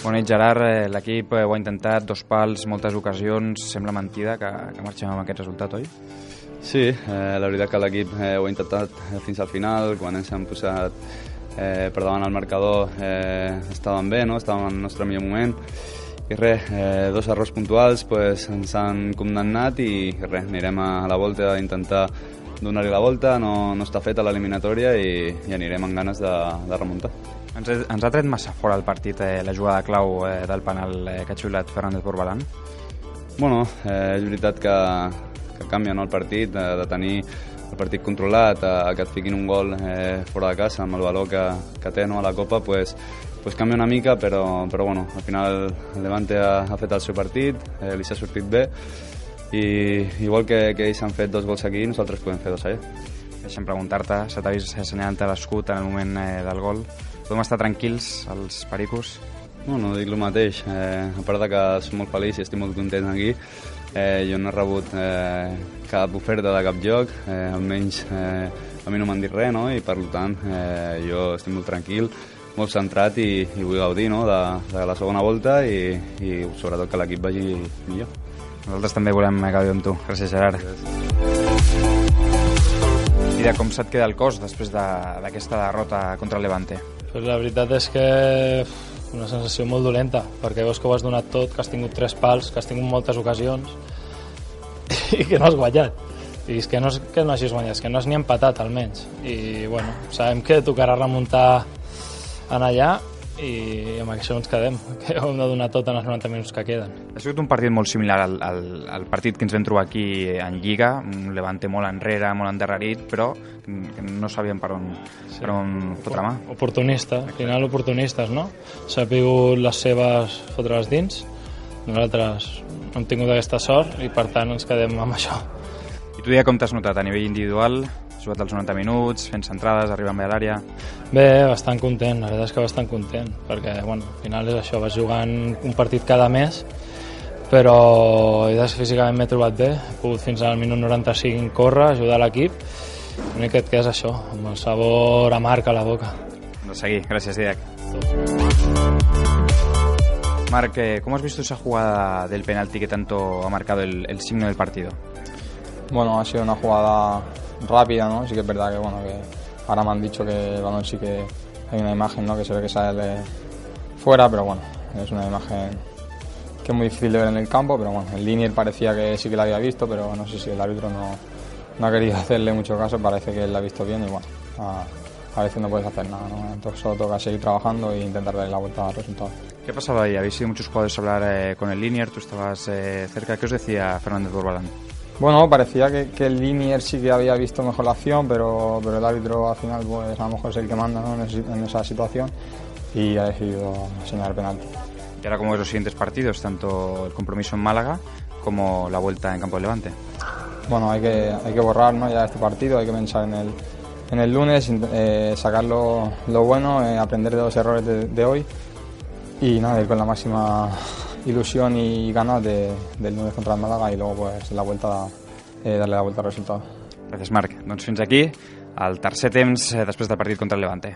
Bona nit, Gerard. L'equip ho ha intentat, 2 pals, moltes ocasions. Sembla mentida que marxem amb aquest resultat, oi? Sí, la veritat que l'equip ho ha intentat fins al final. Quan ens hem posat per davant el marcador estàvem bé, no? Estàvem en el nostre millor moment. I res, 2 errors puntuals pues, ens han condemnat i res, anirem a la volta a intentar donar-hi la volta. No està feta l'eliminatòria i anirem amb ganes de remuntar. Ens ha tret massa fora el partit la jugada clau del penal que ha xiulat Fernández Borbalán? Bueno, és veritat que canvia, no, el partit, de tenir el partit controlat a que et fiquin un gol fora de casa amb el valor que té, no, a la Copa, pues canvia una mica, però bueno, al final el Levante ha fet el seu partit, li s'ha sortit bé i igual que ells han fet 2 gols aquí, nosaltres podem fer 2 allà. Deixa'm preguntar-te, se t'ha vist assenyalant-te l'escut en el moment del gol. Podem estar tranquils, els pericos? No dic el mateix. A part que soc molt feliç i estic molt content aquí, jo no he rebut cap oferta de cap lloc, almenys a mi no m'han dit res, no? I per tant jo estic molt tranquil, molt centrat i vull gaudir, no? de la segona volta i sobretot que l'equip vagi millor. Nosaltres també volem gaudir amb tu. Gràcies, Gerard. I com se't queda el cos després d'aquesta derrota contra el Levante? La veritat és que una sensació molt dolenta, perquè veus que ho has donat tot, que has tingut 3 pals, que has tingut moltes ocasions i que no has guanyat. I és que no hagis guanyat, és que no has ni empatat almenys. I bueno, sabem que tocarà remuntar en allà i amb això ens quedem, que hem de donar tot en els 90 minuts que queden. Ha sigut un partit molt similar al partit que ens vam trobar aquí en Lliga, un Levante molt enrere, molt endarrerit, però no sabíem per on fotre mà. Oportunista, al final oportunistes, no? S'ha pigut les seves fotre-les dins, nosaltres no hem tingut aquesta sort i per tant ens quedem amb això. I tu dia com t'has notat a nivell individual? Has jugat els 90 minuts, fent centrades, arribant bé a l'àrea? Bé, bastant content, la veritat és que bastant content, perquè bueno, al final és això, vas jugant un partit cada mes, però físicament m'he trobat bé, he pogut fins al minut 95 córrer, ajudar l'equip, l'únic que et queda és això, amb el sabor amarg a la boca. Hem de seguir, gràcies, Didac. Marc, ¿cómo has visto esa jugada del penalti que tanto ha marcado el signo del partido? Bueno, ha sido una jugada rápida, ¿no? Sí que es verdad que, bueno, que ahora me han dicho que el balón sí que hay una imagen, ¿no? Que se ve que sale fuera, pero bueno, es una imagen que es muy difícil de ver en el campo, pero bueno, el Linier parecía que sí que la había visto, pero no sé si el árbitro no ha querido hacerle mucho caso, parece que él la ha visto bien y bueno, a veces no puedes hacer nada, ¿no? Entonces solo toca seguir trabajando e intentar darle la vuelta al resultado. ¿Qué ha pasado ahí? Habéis ido muchos jugadores a hablar con el Linier, tú estabas cerca, ¿qué os decía Fernández Borbalán? Bueno, parecía que el Linier sí que había visto mejor la acción, pero el árbitro al final pues a lo mejor es el que manda, ¿no? en esa situación y ha decidido señalar penalti. ¿Y ahora cómo ves los siguientes partidos, tanto el compromiso en Málaga como la vuelta en campo de Levante? Bueno, hay que borrar, ¿no? Ya este partido, hay que pensar en el lunes, sacar lo bueno, aprender de los errores de hoy y nada, ir con la máxima ilusión y ganas del lunes contra el Málaga y luego pues en la vuelta darle la vuelta al resultado. Gràcies, Marc. Doncs fins aquí el tercer temps després del partit contra el Levante.